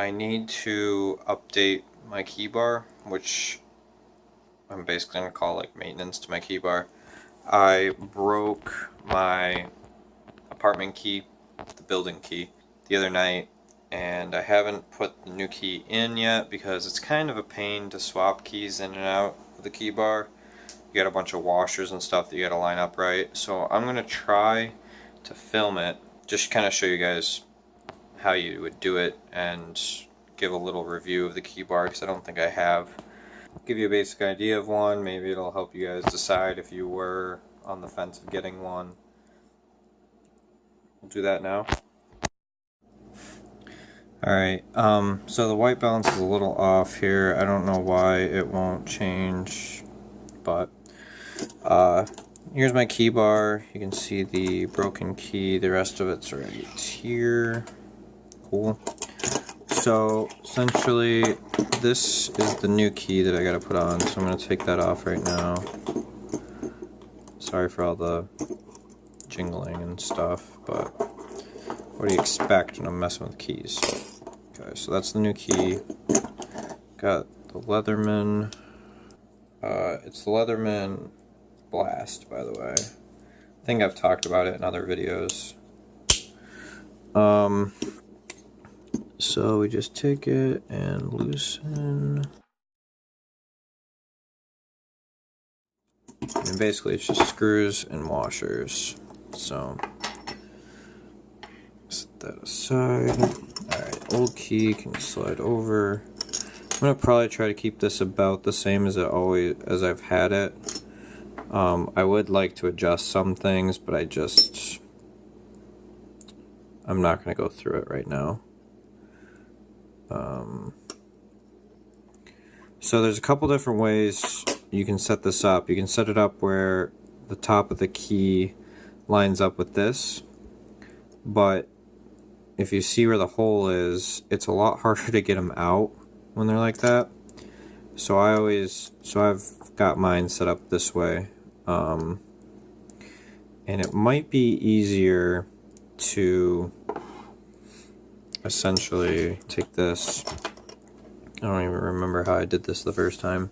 I need to update my keybar, which I'm basically going to call like maintenance to my keybar. I broke my apartment key, the building key, the other night, and I haven't put the new key in yet because it's kind of a pain to swap keys in and out of the keybar. You got a bunch of washers and stuff that you got to line up right. So I'm going to try to film it, just kind of show you guys how you would do it and give a little review of the keybar because I don't think I have. Give you a basic idea of one, maybe it'll help you guys decide if you were on the fence of getting one. We'll do that now. Alright, so the white balance is a little off here. I don't know why it won't change, but here's my keybar. You can see the broken key, the rest of it's right here. Cool. So essentially this is the new key that I gotta put on, so I'm gonna take that off right now. Sorry for all the jingling and stuff, but what do you expect when I'm messing with keys? Okay, so that's the new key. Got the Leatherman. It's the Leatherman Blast, by the way. I think I've talked about it in other videos. So we just take it and loosen. And basically it's just screws and washers. So set that aside. Alright, old key can slide over. I'm gonna probably try to keep this about the same as I've had it. I would like to adjust some things, but I'm not gonna go through it right now. So there's a couple different ways you can set this up. You can set it up where the top of the key lines up with this, but if you see where the hole is, it's a lot harder to get them out when they're like that. So I've got mine set up this way, and it might be easier to essentially take this. I don't even remember how I did this the first time.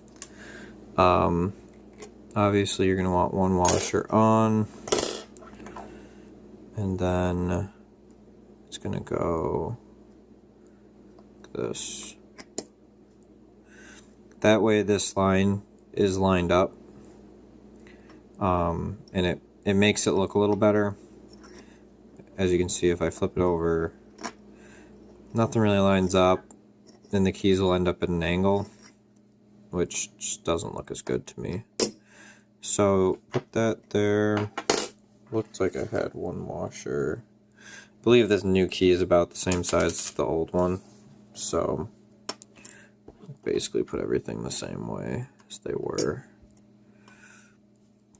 Obviously you're going to want one washer on, and then it's going to go like this. That way this line is lined up, and it makes it look a little better. As you can see, if I flip it over, nothing really lines up, and the keys will end up at an angle, which just doesn't look as good to me. So put that there. Looks like I had one washer. I believe this new key is about the same size as the old one, so basically put everything the same way as they were.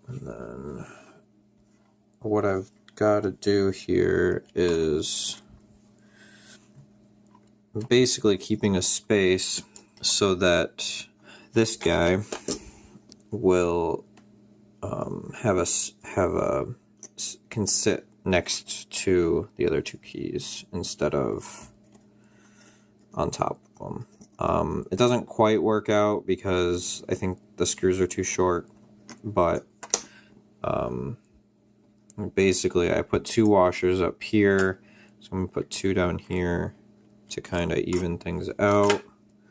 And then what I've got to do here is basically keeping a space so that this guy will can sit next to the other two keys instead of on top of them. It doesn't quite work out because I think the screws are too short, but basically I put two washers up here, so I'm gonna put two down here to kind of even things out.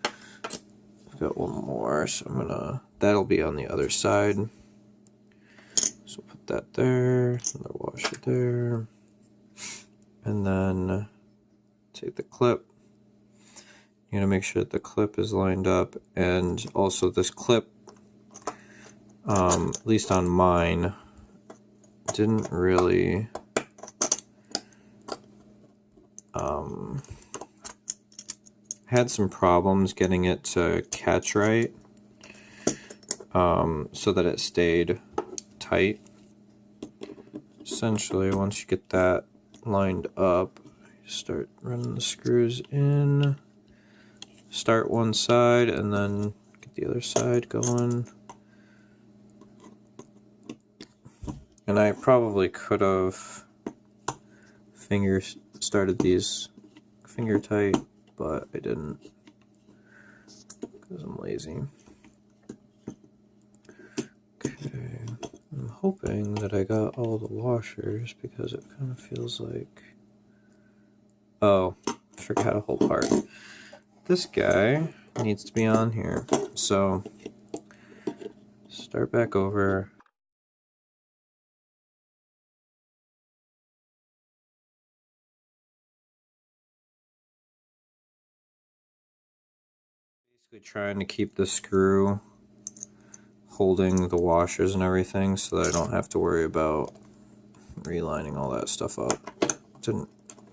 I've got one more, so that'll be on the other side. So put that there, another washer there, and then take the clip. You're gonna make sure that the clip is lined up, and also this clip, at least on mine, didn't really had some problems getting it to catch right, so that it stayed tight. Essentially, once you get that lined up, you start running the screws in. Start one side and then get the other side going. And I probably could have started these finger tight, but I didn't because I'm lazy. Okay, I'm hoping that I got all the washers because it kind of feels like... Oh, I forgot a whole part. This guy needs to be on here. So, start back over. Basically trying to keep the screw holding the washers and everything so that I don't have to worry about relining all that stuff up. Didn't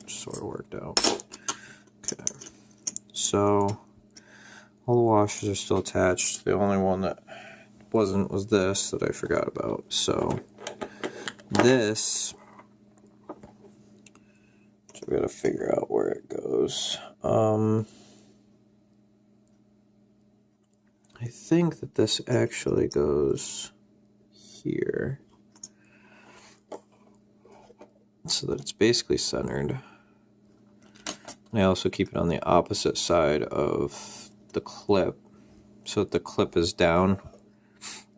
sort of worked out. Okay, so all the washers are still attached. The only one that wasn't was this that I forgot about. So this, so we gotta figure out where it goes. I think that this actually goes here, so that it's basically centered. And I also keep it on the opposite side of the clip, so that the clip is down.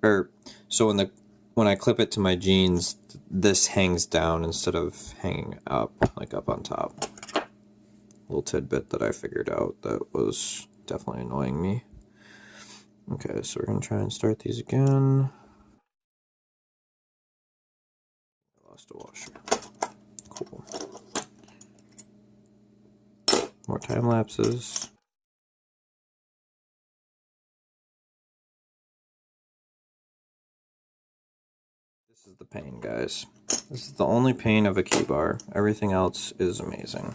Or so when I clip it to my jeans, this hangs down instead of hanging up, like up on top. Little tidbit that I figured out that was definitely annoying me. Okay, so we're gonna try and start these again. I lost a washer. Cool. More time lapses. This is the pain, guys. This is the only pain of a Keybar. Everything else is amazing.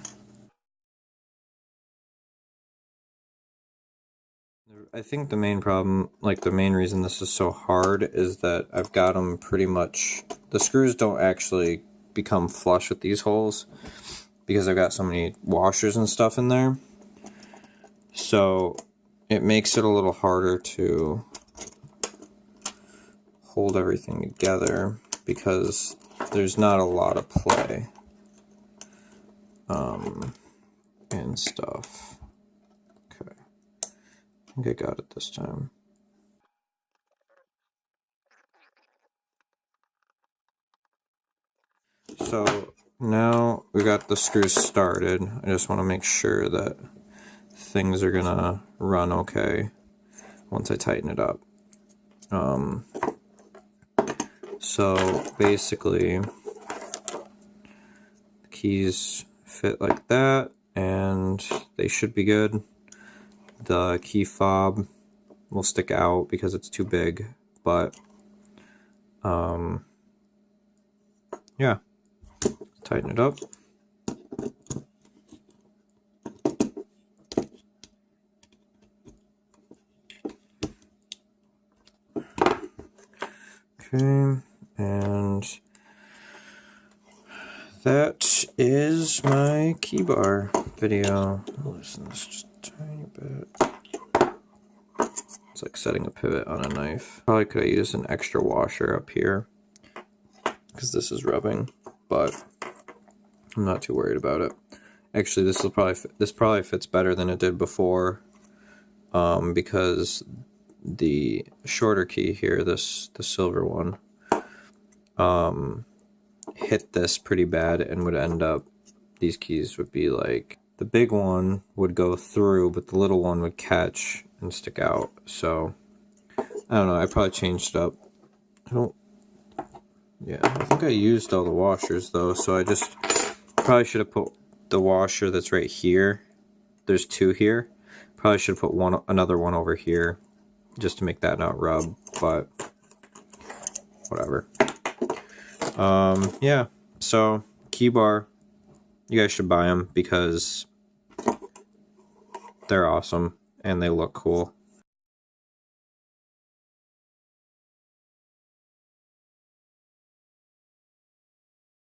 I think the main problem, like the main reason this is so hard, is that I've got them pretty much... The screws don't actually become flush with these holes because I've got so many washers and stuff in there. So it makes it a little harder to hold everything together because there's not a lot of play and stuff. Okay, I think I got it this time. So now we got the screws started. I just want to make sure that things are gonna run okay once I tighten it up. So basically the keys fit like that and they should be good. The key fob will stick out because it's too big, but yeah, tighten it up. Okay, and that is my Keybar video. I'll loosen this just a tiny bit. It's like setting a pivot on a knife. Probably could have used an extra washer up here because this is rubbing, but I'm not too worried about it. Actually, this probably fits better than it did before, because the shorter key here, the silver one, hit this pretty bad and would end up, these keys would be like, the big one would go through, but the little one would catch and stick out. So I don't know, I probably changed it up. I think I used all the washers though, so I just probably should have put the washer that's right here. There's two here. Probably should have put another one over here just to make that not rub, but whatever. Yeah, so Keybar, you guys should buy them because they're awesome and they look cool.